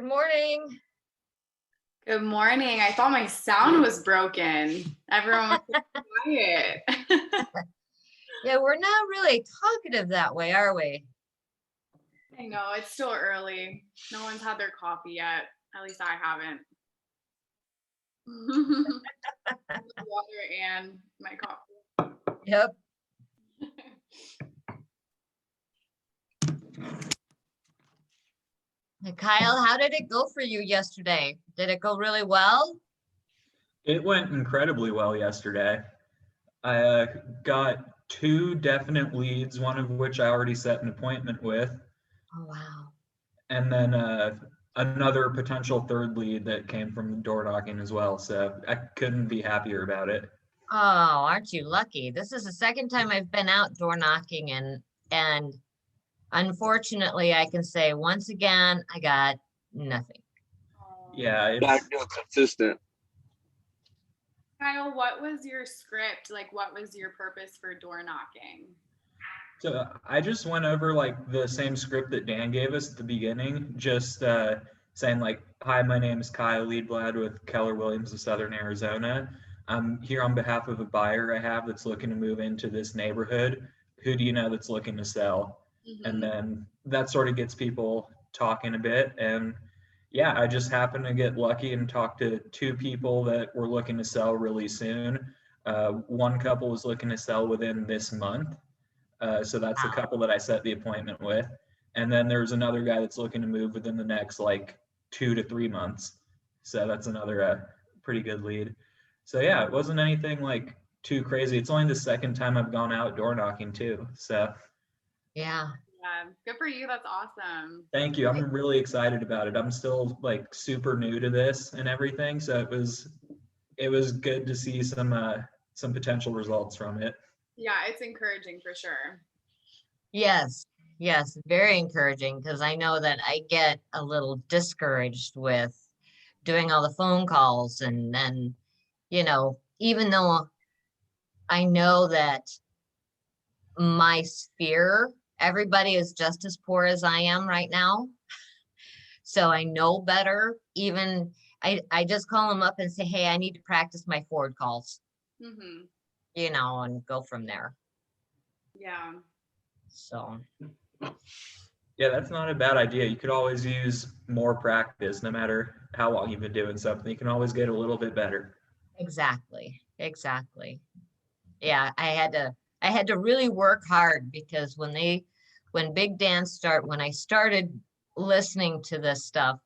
Good morning. Good morning. I thought my sound was broken. Everyone was so quiet. Yeah, we're not really talkative that way, are we? I know it's still early. No one's had their coffee yet. At least I haven't. Water and my coffee. Yep. Hey, Kyle, how did it go for you yesterday? Did it go really well? It went incredibly well yesterday. I got two definite leads, one of which I already set an appointment with, Oh, wow. and then another potential third lead that came from door knocking as well. So I couldn't be happier about it. Oh, aren't you lucky? This is the second time I've been out door knocking and unfortunately I can say once again I got nothing. Yeah, Not it's real consistent. Kyle, what was your script? Like, what was your purpose for door knocking? so I just went over like the same script that Dan gave us at the beginning, just saying like, "Hi, my name is Kyle Liedblad with Keller Williams of Southern Arizona. I'm here on behalf of a buyer I have that's looking to move into this neighborhood. Who do you know that's looking to sell?" And then that sort of gets people talking a bit. And yeah, I just happened to get lucky and talk to two people that were looking to sell really soon. One couple was looking to sell within this month. So that's the Wow. couple that I set the appointment with. And then there's another guy that's looking to move within the next like 2 to 3 months. So that's another pretty good lead. So yeah, it wasn't anything like too crazy. It's only the second time I've gone out door knocking too. So Yeah. Yeah, good for you. That's awesome. thank you. I'm really excited about it. I'm still like super new to this and everything. So it was good to see some potential results from it. Yeah, it's encouraging for sure. Yes. Yes, very encouraging because I know that I get a little discouraged with doing all the phone calls and then, even though I know that my sphere, everybody is just as poor as I am right now. So I know better. Even I just call them up and say, hey, I need to practice my forward calls, hmm and go from there. Yeah. So Yeah, that's not a bad idea. You could always use more practice, no matter how long you've been doing something. You can always get a little bit better. exactly. Yeah, I had to really work hard because when I started listening to this stuff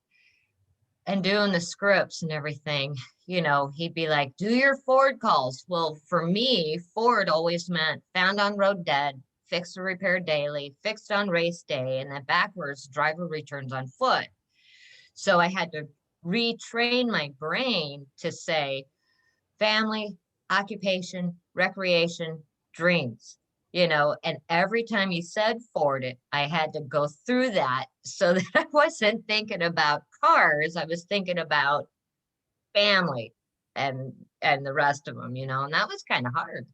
and doing the scripts and everything, he'd be like, do your forward calls. Well, for me, forward always meant found on road dead, fixed or repaired daily, fixed on race day, and then backwards, driver returns on foot. So I had to retrain my brain to say family, occupation, recreation, dreams. And every time you said forward it, I had to go through that so that I wasn't thinking about cars. I was thinking about family and the rest of them, and that was kind of hard.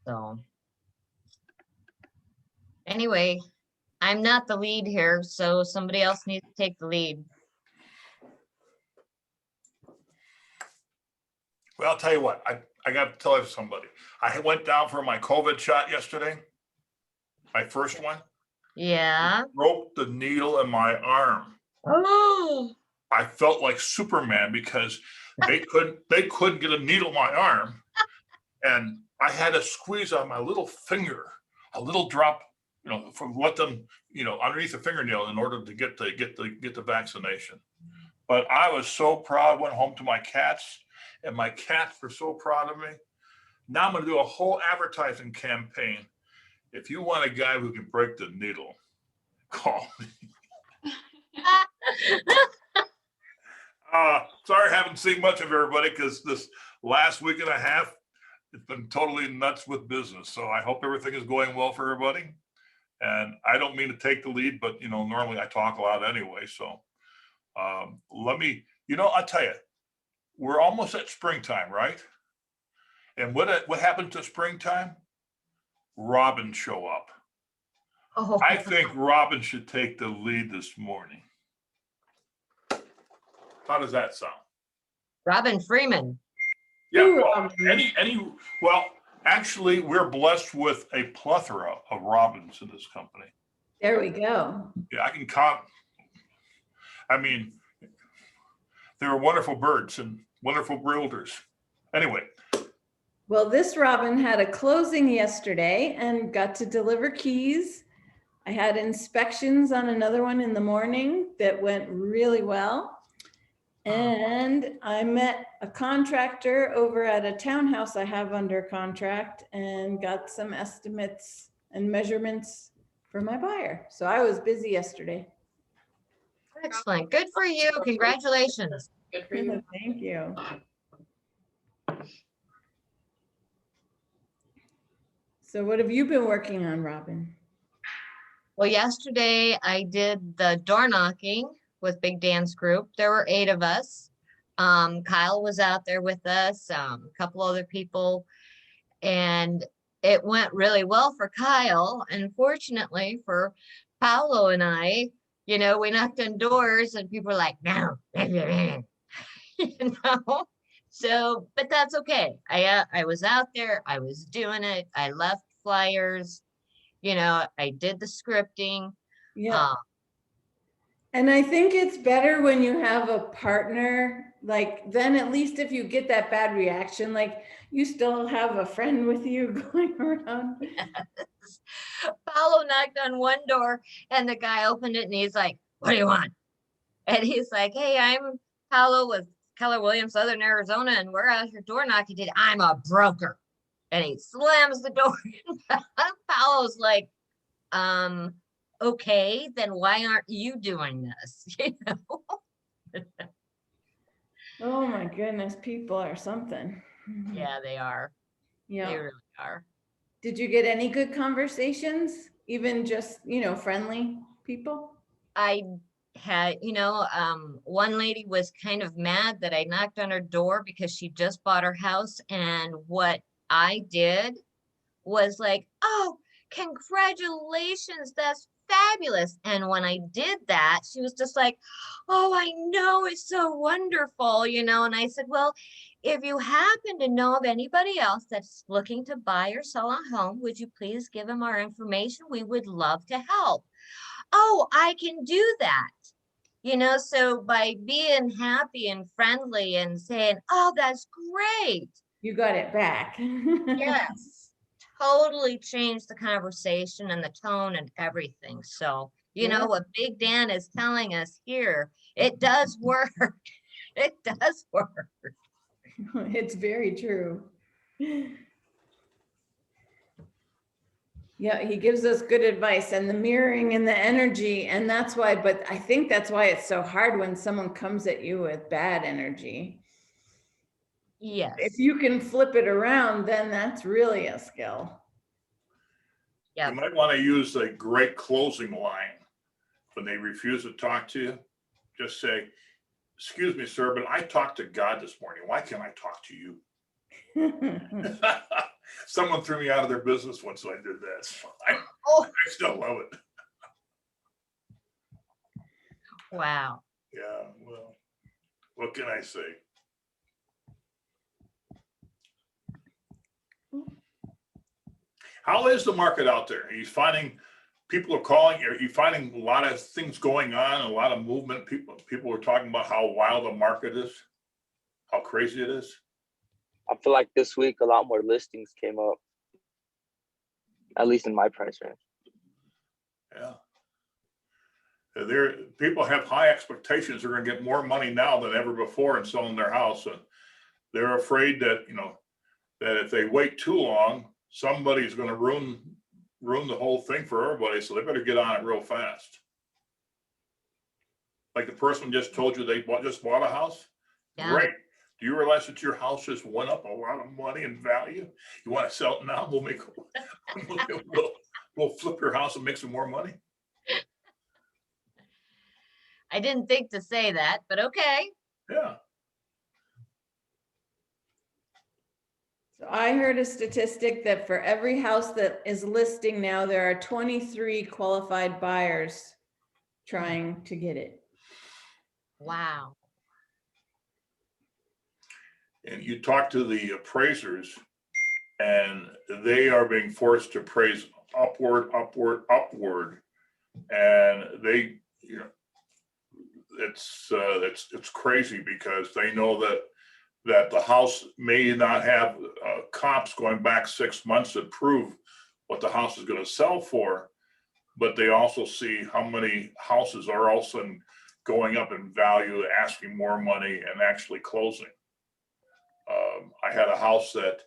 So anyway, I'm not the lead here, so somebody else needs to take the lead. Well, I'll tell you what, I got to tell you somebody. I went down for my COVID shot yesterday, my first one. Yeah. Broke the needle in my arm. Oh. I felt like Superman because they couldn't get a needle in my arm, and I had to squeeze on my little finger, a little drop, from what them, underneath the fingernail in order to get the vaccination. But I was so proud. Went home to my cats, and my cats were so proud of me. Now I'm going to do a whole advertising campaign. If you want a guy who can break the needle, call me. Sorry I haven't seen much of everybody because this last week and a half, it's been totally nuts with business. So I hope everything is going well for everybody. And I don't mean to take the lead, but normally I talk a lot anyway. So I'll tell you, we're almost at springtime, right? And what happens to springtime? Robin show up. Oh, I think Robin should take the lead this morning. How does that sound? Robin Freeman. Yeah, Ooh, well, well, actually, we're blessed with a plethora of Robins in this company. There we go. Yeah, I can count. I mean, they're wonderful birds and wonderful realtors. Anyway, Well, this Robin had a closing yesterday and got to deliver keys. I had inspections on another one in the morning that went really well. And I met a contractor over at a townhouse I have under contract and got some estimates and measurements for my buyer. So I was busy yesterday. Excellent. Good for you. Congratulations. Good for you. Thank you. So what have you been working on, Robin? Well, yesterday I did the door knocking with Big Dan's group. There were 8 of us. Kyle was out there with us, a couple other people, and it went really well for Kyle. Unfortunately for Paolo and I, we knocked on doors and people were like, no, So, but that's okay. I was out there, I was doing it. I left flyers, I did the scripting. Yeah. And I think it's better when you have a partner, like then at least if you get that bad reaction, like you still have a friend with you going around. Yes. Paolo knocked on one door and the guy opened it and he's like, what do you want? And he's like, hey, I'm Paolo with Keller Williams, Southern Arizona, and we're out here door knocking today. I'm a broker. And he slams the door. Paolo's like, okay, then why aren't you doing this? Oh my goodness, people are something. Yeah, they are. They Yeah. really are. Did you get any good conversations? Even just, friendly people? I had, one lady was kind of mad that I knocked on her door because she just bought her house. And what I did was like, oh, congratulations, that's fabulous. And when I did that, she was just like, oh, I know, it's so wonderful, and I said, well, if you happen to know of anybody else that's looking to buy or sell a home, would you please give them our information? We would love to help. Oh, I can do that. So by being happy and friendly and saying, oh, that's great. You got it back. Yes, totally changed the conversation and the tone and everything. So, Yeah. what Big Dan is telling us here, it does work. It does work. It's very true. Yeah, he gives us good advice and the mirroring and the energy. And that's why, but I think that's why it's so hard when someone comes at you with bad energy. Yes. If you can flip it around, then that's really a skill. Yeah. you might want to use a great closing line when they refuse to talk to you. Just say, excuse me, sir, but I talked to God this morning. Why can't I talk to you? Someone threw me out of their business once I did that. Oh, I still love it. wow. Yeah, well, what can I say? How is the market out there? Are you finding people are calling? Are you finding a lot of things going on, a lot of movement? People are talking about how wild the market is, how crazy it is. I feel like this week a lot more listings came up, at least in my price range. Yeah. People have high expectations. They're going to get more money now than ever before in selling their house. And they're afraid that, that if they wait too long, somebody's going to ruin the whole thing for everybody. So they better get on it real fast. Like the person just told you they just bought a house. Yeah. Great. Do you realize that your house just went up a lot of money in value? You want to sell it now? We'll flip your house and make some more money. I didn't think to say that, but okay. Yeah. So I heard a statistic that for every house that is listing now, there are 23 qualified buyers trying to get it. Wow. And you talk to the appraisers and they are being forced to appraise upward. And they, it's crazy because they know that the house may not have comps going back 6 months that prove what the house is going to sell for, but they also see how many houses are all of a sudden going up in value, asking more money and actually closing. I had a house that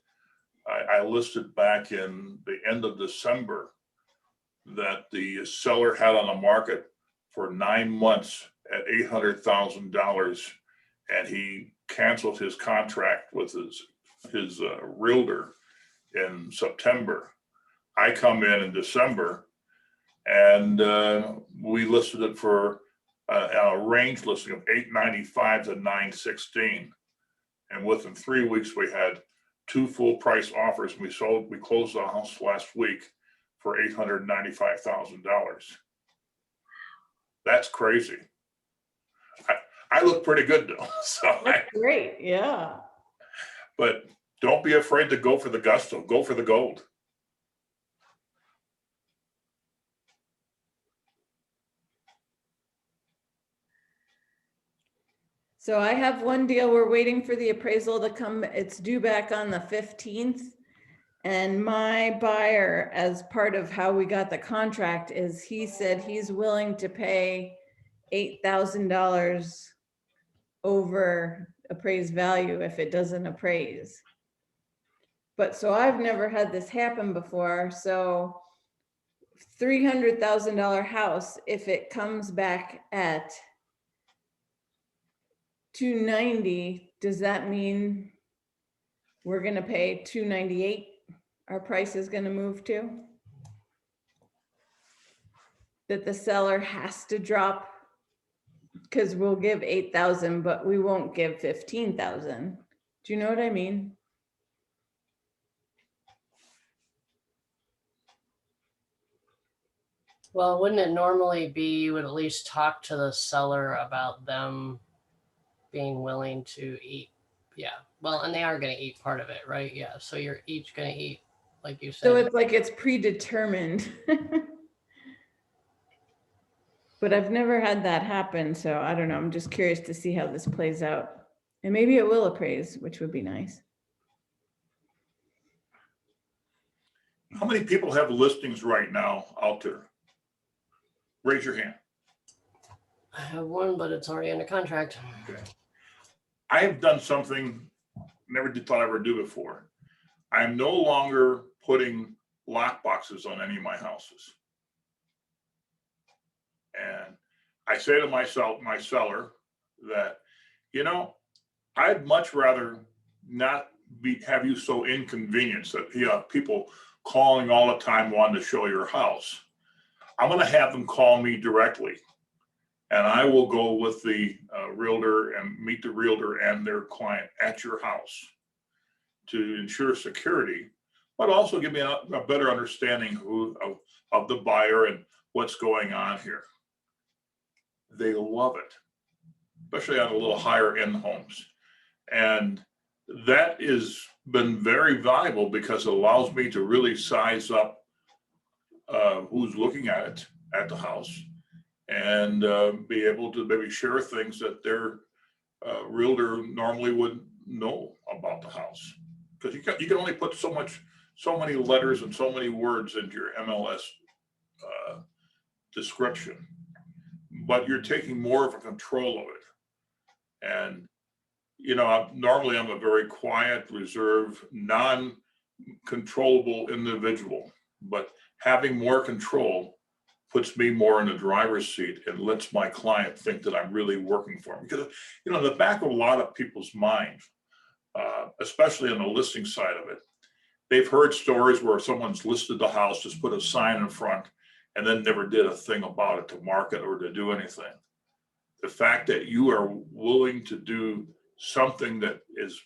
I listed back in the end of December that the seller had on the market for 9 months at $800,000, and he canceled his contract with his realtor in September. I come in December, and we listed it for a range listing of 895 to 916, and within 3 weeks we had 2 full price offers. We closed the house last week for $895,000. That's crazy. I look pretty good though. That's great, yeah. But don't be afraid to go for the gusto, go for the gold. So I have one deal, we're waiting for the appraisal to come, it's due back on the 15th. And my buyer, as part of how we got the contract, is he said he's willing to pay $8,000 over appraised value if it doesn't appraise. But so I've never had this happen before. So $300,000 house, if it comes back at 290, does that mean we're gonna pay 298? Our price is gonna move to? That the seller has to drop, because we'll give 8,000, but we won't give 15,000. Do you know what I mean? Well, wouldn't it normally be you would at least talk to the seller about them being willing to eat? Yeah. Well, and they are going to eat part of it, right? Yeah. So you're each going to eat, like you said. So it's like it's predetermined. But I've never had that happen, so I don't know. I'm just curious to see how this plays out. And maybe it will appraise, which would be nice. How many people have listings right now out there? Raise your hand. I have one, but it's already under contract. Okay. I have done something never thought I'd ever do before. I'm no longer putting lock boxes on any of my houses. And I say to my seller that, I'd much rather not have you so inconvenienced that people calling all the time wanting to show your house. I'm going to have them call me directly, and I will go with the realtor and meet the realtor and their client at your house to ensure security, but also give me a better understanding of the buyer and what's going on here. They love it, especially on a little higher end homes. And that has been very valuable because it allows me to really size up who's looking at it at the house and be able to maybe share things that their realtor normally wouldn't know about the house. Because you can only put so many letters and so many words into your MLS description, but you're taking more of a control of it. And normally I'm a very quiet, reserved, non-controllable individual, but having more control puts me more in the driver's seat and lets my client think that I'm really working for them. Because, in the back of a lot of people's minds, especially on the listing side of it, they've heard stories where someone's listed the house, just put a sign in front, and then never did a thing about it to market or to do anything. The fact that you are willing to do something that is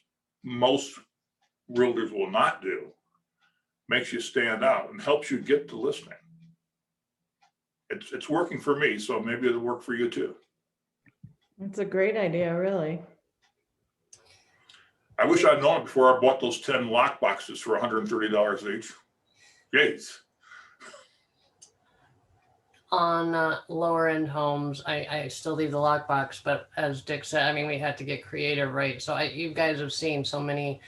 most realtors will not do makes you stand out and helps you get to listening. It's working for me, so maybe it'll work for you too. It's a great idea, really. I wish I'd known it before I bought those 10 lock boxes for $130 each. Jeez. On lower end homes, I still leave the lockbox, but as Dick said, I mean, we had to get creative, right? So you guys have seen so many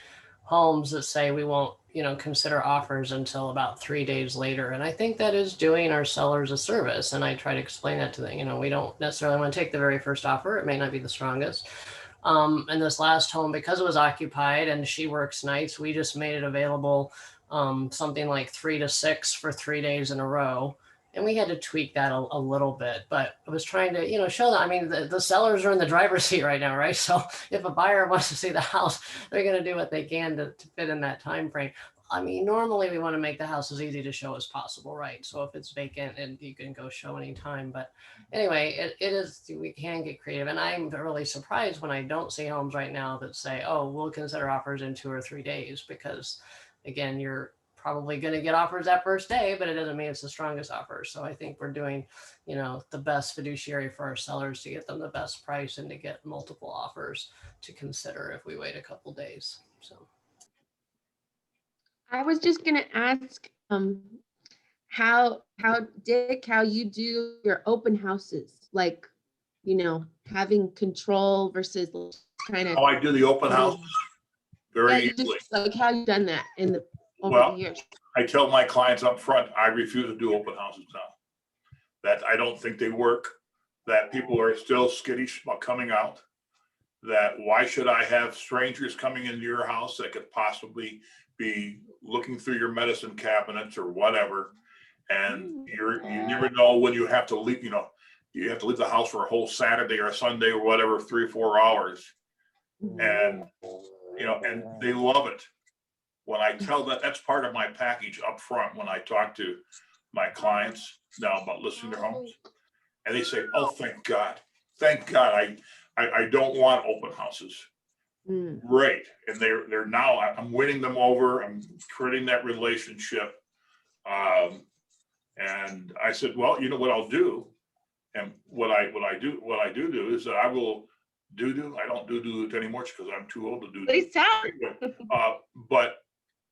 homes that say we won't, consider offers until about 3 days later. And I think that is doing our sellers a service. And I try to explain that to them. We don't necessarily want to take the very first offer. It may not be the strongest. And this last home, because it was occupied and she works nights, we just made it available something like 3 to 6 for 3 days in a row. And we had to tweak that a little bit, but I was trying to, show that. I mean, the sellers are in the driver's seat right now, right? So if a buyer wants to see the house, they're going to do what they can to fit in that time frame. I mean, normally we want to make the house as easy to show as possible, right? So if it's vacant and you can go show anytime. But anyway, it is, we can get creative. And I'm really surprised when I don't see homes right now that say, oh, we'll consider offers in 2 or 3 days, because again, you're probably going to get offers that first day, but it doesn't mean it's the strongest offer. So I think we're doing, the best fiduciary for our sellers to get them the best price and to get multiple offers to consider if we wait a couple days. So I was just going to ask how Dick, how you do your open houses, like, having control versus trying to. How I do the open house? Very easily. Like how you done that over Well, the years. I tell my clients up front, I refuse to do open houses now. That I don't think they work, that people are still skittish about coming out, that why should I have strangers coming into your house that could possibly be looking through your medicine cabinets or whatever. And you never know when you have to leave, you have to leave the house for a whole Saturday or Sunday or whatever, 3 or 4 hours. And, and they love it. When I tell that's part of my package up front when I talk to my clients now about listing their homes, and they say, "Oh, thank God, I don't want open houses." Great, and they're now I'm winning them over. I'm creating that relationship, and I said, "Well, you know what I'll do, and what I do is that I will I don't do it anymore because I'm too old to do. Please tell. But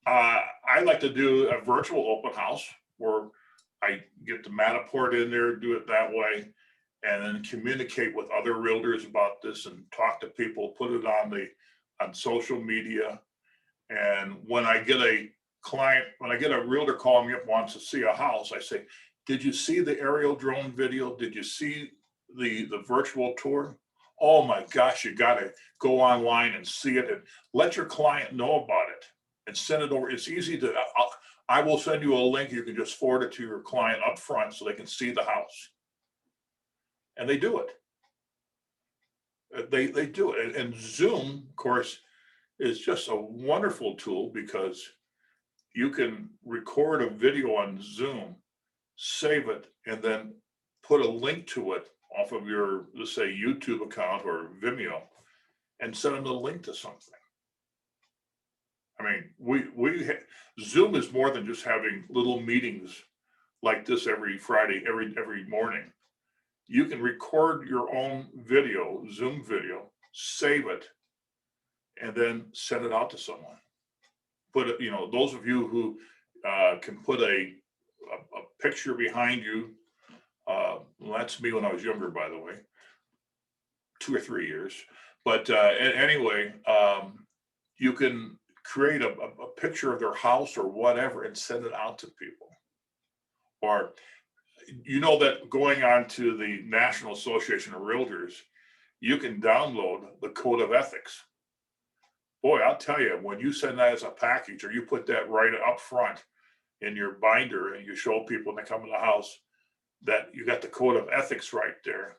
I like to do a virtual open house where I get the Matterport in there, do it that way, and then communicate with other realtors about this and talk to people, put it on social media. And when I get a realtor calling me up wants to see a house, I say, "Did you see the aerial drone video? Did you see the virtual tour? Oh my gosh, you got to go online and see it and let your client know about it and send it over. It's easy to, I will send you a link. You can just forward it to your client up front so they can see the house." And they do it. They do it. And Zoom, of course, is just a wonderful tool because you can record a video on Zoom, save it, and then put a link to it off of your, let's say, YouTube account or Vimeo, and send them the link to something. I mean, Zoom is more than just having little meetings like this every Friday, every morning. You can record your own video, Zoom video, save it, and then send it out to someone. Put it, those of you who can put a picture behind you. Well, that's me when I was younger, by the way, 2 or 3 years. But anyway, you can create a picture of their house or whatever and send it out to people. Or, that going on to the National Association of Realtors, you can download the Code of Ethics. Boy, I'll tell you, when you send that as a package or you put that right up front in your binder and you show people when they come to the house that you got the Code of Ethics right there.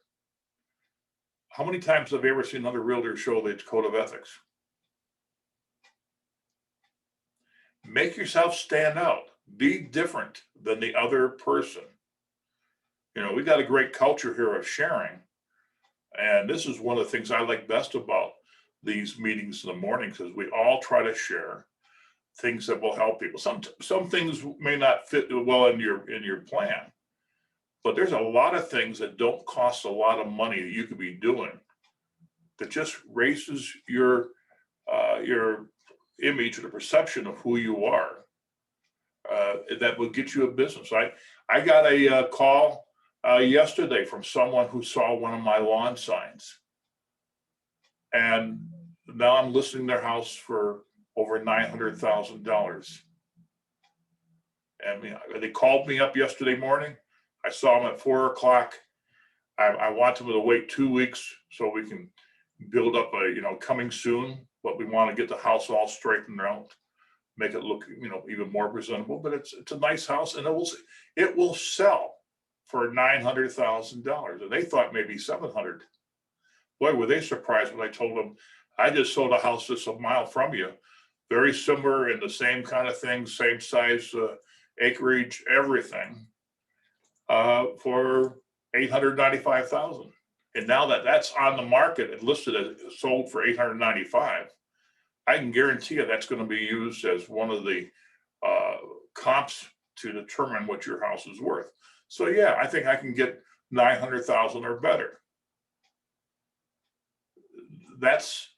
How many times have you ever seen another realtor show the Code of Ethics? Make yourself stand out. Be different than the other person. We got a great culture here of sharing. And this is one of the things I like best about these meetings in the mornings is we all try to share. things that will help people. Some things may not fit well in your plan, but there's a lot of things that don't cost a lot of money that you could be doing that just raises your image or the perception of who you are. That will get you a business. I got a call yesterday from someone who saw one of my lawn signs, and now I'm listing their house for over $900,000. And they called me up yesterday morning. I saw them at 4 o'clock. I want them to wait 2 weeks so we can build up coming soon, but we want to get the house all straightened out, make it look, even more presentable. But it's a nice house, and it will sell for $900,000. And they thought maybe $700,000. Boy, were they surprised when I told them I just sold a house that's a mile from you, very similar in the same kind of thing, same size, acreage, everything, for $895,000. And now that's on the market and listed as sold for $895,000, I can guarantee you that's going to be used as one of the comps to determine what your house is worth. So yeah, I think I can get $900,000 or better. That's,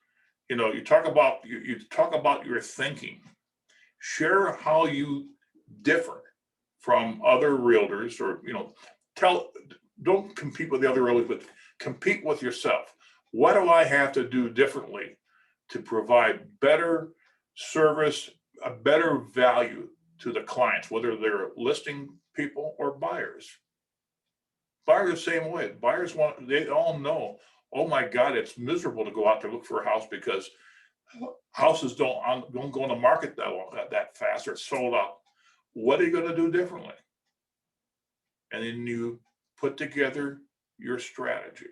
you talk about your thinking. Share how you differ from other realtors, or don't compete with the other realtors, but compete with yourself. What do I have to do differently to provide better service, a better value to the clients, whether they're listing people or buyers? Buyers the same way. Buyers they all know, oh my God, it's miserable to go out to look for a house because houses don't go on the market that fast, or it's sold out. What are you going to do differently? And then you put together your strategy.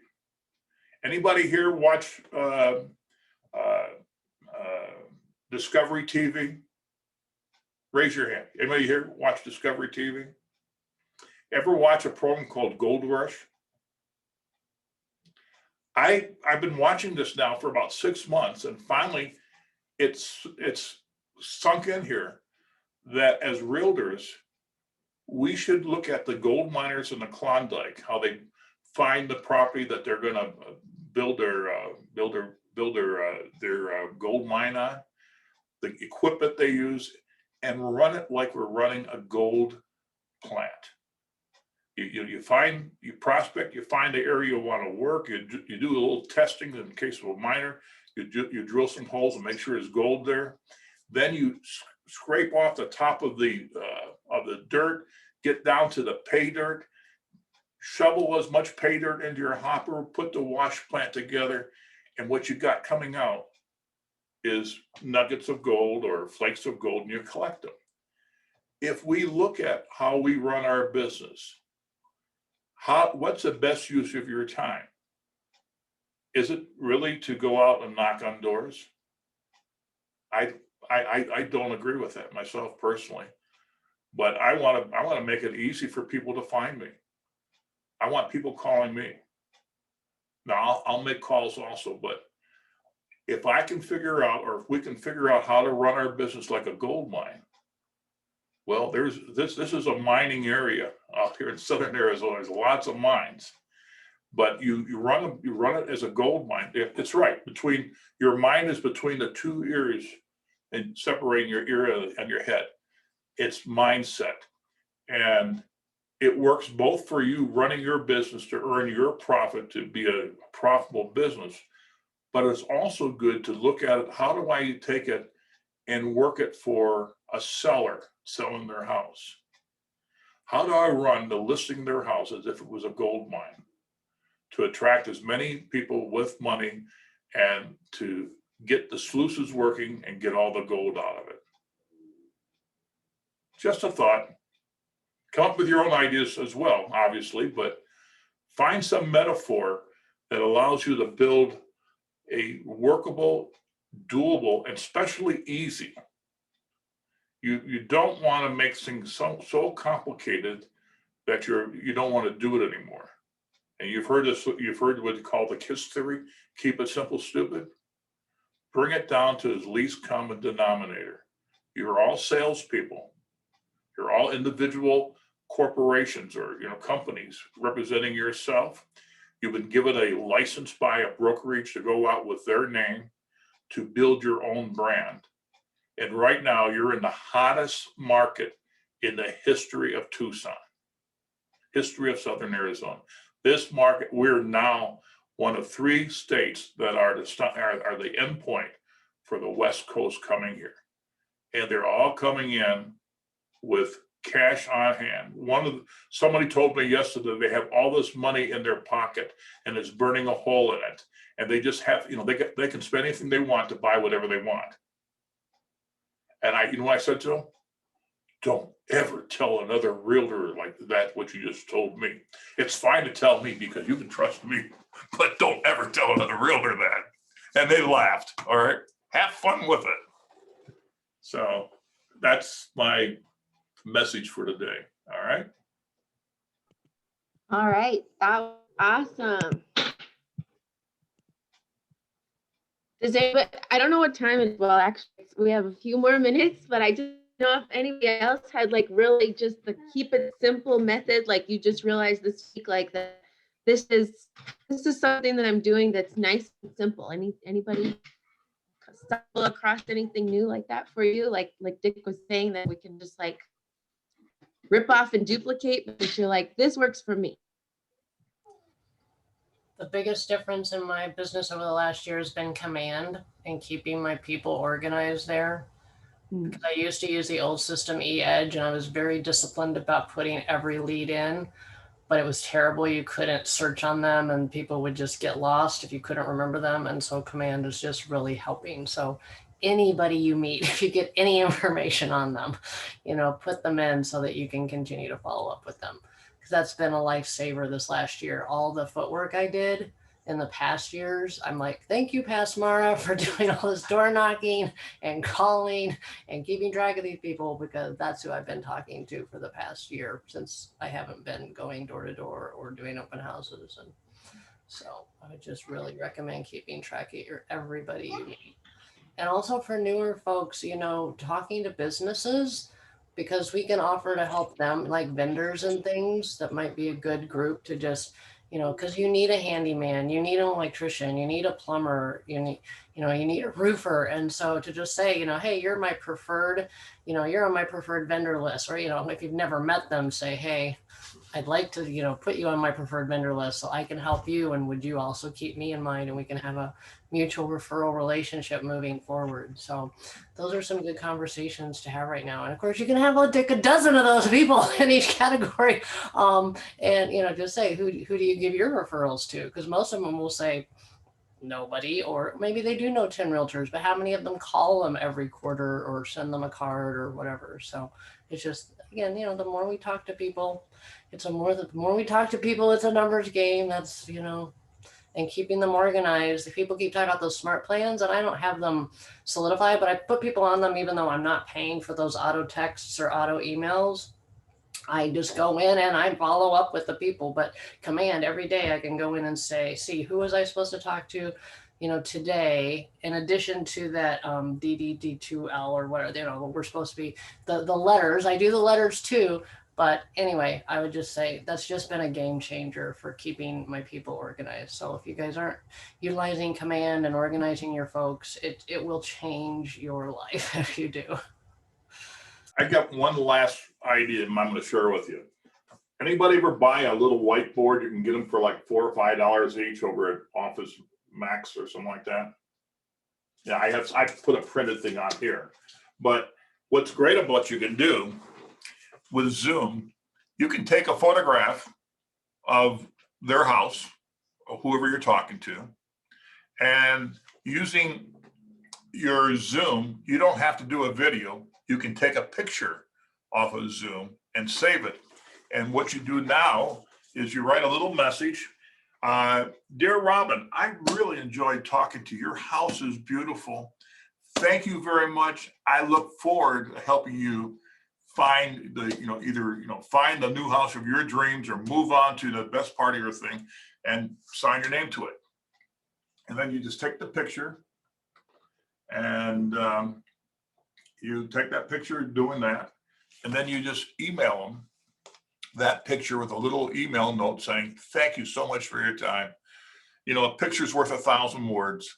Anybody here watch Discovery TV? Raise your hand. Anybody here watch Discovery TV? Ever watch a program called Gold Rush? I've been watching this now for about 6 months, and finally it's sunk in here that as realtors, we should look at the gold miners in the Klondike, how they find the property that they're going to build their gold mine on, the equipment they use, and run it like we're running a gold plant. You prospect, you find the area you want to work, you do a little testing in case of a miner, you drill some holes and make sure there's gold there. Then you scrape off the top of the dirt, get down to the pay dirt, shovel as much pay dirt into your hopper, put the wash plant together, and what you got coming out is nuggets of gold or flakes of gold, and you collect them. If we look at how we run our business, what's the best use of your time? Is it really to go out and knock on doors? I don't agree with that myself personally, but I want to make it easy for people to find me. I want people calling me. Now I'll make calls also, but if I can figure out, or if we can figure out how to run our business like a gold mine, well, this is a mining area out here in southern Arizona. There's lots of mines, but you run it as a gold mine. It's right between your mind is between the two ears and separating your ear and your head. It's mindset, and it works both for you running your business to earn your profit, to be a profitable business, but it's also good to look at it. How do I take it and work it for a seller selling their house? How do I run the listing their house as if it was a gold mine to attract as many people with money and to get the sluices working and get all the gold out of it? Just a thought. Come up with your own ideas as well, obviously, but find some metaphor that allows you to build a workable, doable, and especially easy. You don't want to make things so complicated that you don't want to do it anymore. And you've heard what you call the KISS theory, keep it simple, stupid. Bring it down to its least common denominator. You're all salespeople. You're all individual corporations or companies representing yourself. You've been given a license by a brokerage to go out with their name to build your own brand. And right now you're in the hottest market in the history of Tucson, history of Southern Arizona. This market, we're now one of 3 states that are the endpoint for the West Coast coming here. And they're all coming in with cash on hand. Somebody told me yesterday they have all this money in their pocket and it's burning a hole in it. And they just have, they can spend anything they want to buy whatever they want. And I said to them, don't ever tell another realtor like that what you just told me. It's fine to tell me because you can trust me, but don't ever tell another realtor that. And they laughed. All right, have fun with it. So that's my message for today. All right. All right, that was awesome. Does anybody, I don't know what time it is. Well, actually, we have a few more minutes, but I just don't know if anybody else had like really just the keep it simple method, like you just realized this week, like that this is something that I'm doing that's nice and simple. Anybody stumble across anything new like that for you? Like Dick was saying, that we can just like rip off and duplicate, but you're like, this works for me. The biggest difference in my business over the last year has been command and keeping my people organized there. Because I used to use the old system eEdge, and I was very disciplined about putting every lead in, but it was terrible. You couldn't search on them and people would just get lost if you couldn't remember them. And so command is just really helping. So anybody you meet, if you get any information on them, put them in so that you can continue to follow up with them. That's been a lifesaver this last year. All the footwork I did in the past years, I'm like, thank you, Passmara, for doing all this door knocking and calling and keeping track of these people, because that's who I've been talking to for the past year since I haven't been going door to door or doing open houses. And so I would just really recommend keeping track of everybody you meet. And also for newer folks, talking to businesses, because we can offer to help them, like vendors and things. That might be a good group to just, because you need a handyman, you need an electrician, you need a plumber, you need a roofer. And so to just say, hey, you're my preferred, you're on my preferred vendor list, or, if you've never met them, say, hey, I'd like to, put you on my preferred vendor list so I can help you. And would you also keep me in mind, and we can have a mutual referral relationship moving forward. So those are some good conversations to have right now. And of course you can have a dozen of those people in each category. And, just say, who do you give your referrals to? Because most of them will say nobody, or maybe they do know 10 realtors, but how many of them call them every quarter or send them a card or whatever? So it's just, again, the more we talk to people, the more we talk to people, it's a numbers game. That's, and keeping them organized. If people keep talking about those smart plans, and I don't have them solidified, but I put people on them, even though I'm not paying for those auto texts or auto emails. I just go in and I follow up with the people, but command every day I can go in and say, see, who was I supposed to talk to, today, in addition to that DDD2L or whatever, we're supposed to be the letters. I do the letters too. But anyway, I would just say that's just been a game changer for keeping my people organized. So if you guys aren't utilizing command and organizing your folks, it will change your life if you do. I got one last idea I'm going to share with you. Anybody ever buy a little whiteboard? You can get them for like $4 or $5 each over at Office Max or something like that. Yeah, I put a printed thing on here. But what's great about what you can do with Zoom, you can take a photograph of their house, or whoever you're talking to, and using your Zoom, you don't have to do a video. You can take a picture off of Zoom and save it. And what you do now is you write a little message. Dear Robin, I really enjoyed talking to you. Your house is beautiful. Thank you very much. I look forward to helping you find the, find the new house of your dreams, or move on to the best part of your thing and sign your name to it. And then you just take the picture and You take that picture doing that, and then you just email them that picture with a little email note saying, thank you so much for your time. You know, a picture's worth 1,000 words.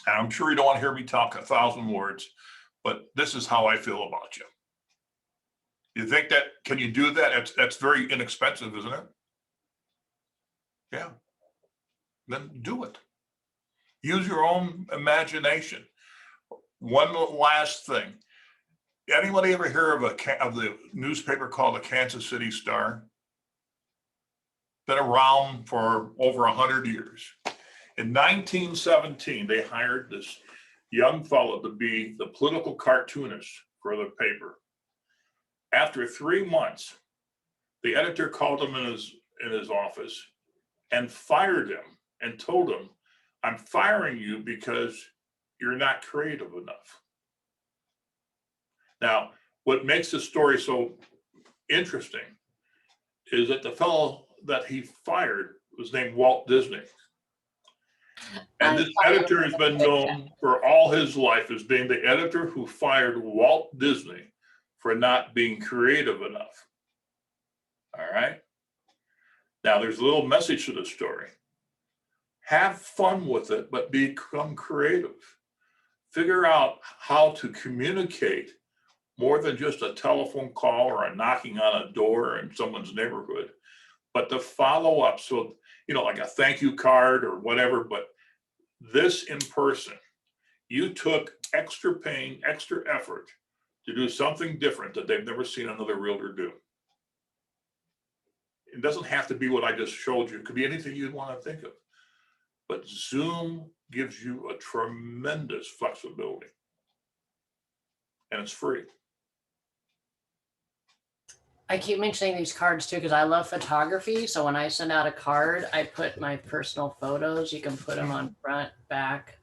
And I'm sure you don't want to hear me talk 1,000 words, but this is how I feel about you. You think that, can you do that? That's very inexpensive, isn't it? Yeah. Then do it. Use your own imagination. One last thing. Anybody ever hear of the newspaper called the Kansas City Star? Been around for over 100 years. In 1917, they hired this young fellow to be the political cartoonist for the paper. After 3 months, the editor called him in his office and fired him and told him, I'm firing you because you're not creative enough. Now, what makes this story so interesting is that the fellow that he fired was named Walt Disney. And this editor has been known for all his life as being the editor who fired Walt Disney for not being creative enough. All right. Now, there's a little message to the story. Have fun with it, but become creative. Figure out how to communicate more than just a telephone call or a knocking on a door in someone's neighborhood, but to follow up. So, you know, like a thank you card or whatever, but this in person, you took extra pain, extra effort to do something different that they've never seen another realtor do. It doesn't have to be what I just showed you. It could be anything you'd want to think of. But Zoom gives you a tremendous flexibility. And it's free. I keep mentioning these cards too because I love photography. So when I send out a card, I put my personal photos. You can put them on front, back.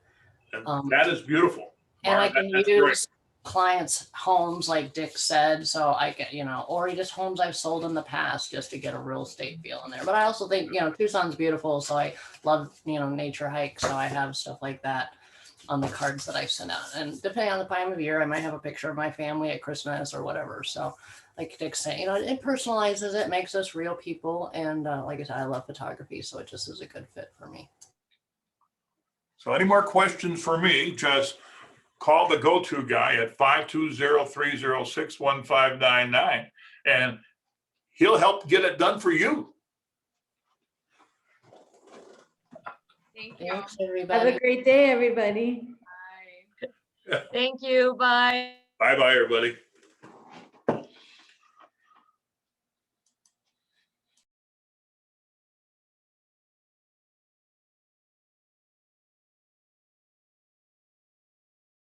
And that is beautiful. And Mara, I can that's use great. clients' homes, like Dick said. So I get, you know, or just homes I've sold in the past just to get a real estate feel in there. But I also think, you know, Tucson's beautiful. So I love, you know, nature hikes. So I have stuff like that on the cards that I send out. And depending on the time of year, I might have a picture of my family at Christmas or whatever. So like Dick said, you know, it personalizes it, makes us real people. And like I said, I love photography. So it just is a good fit for me. So any more questions for me, just call the go-to guy at 520-306-1599 and he'll help get it done for you. Thank you. Thanks, Have everybody. a great day, everybody. Bye. Thank you. Bye. Bye-bye, everybody.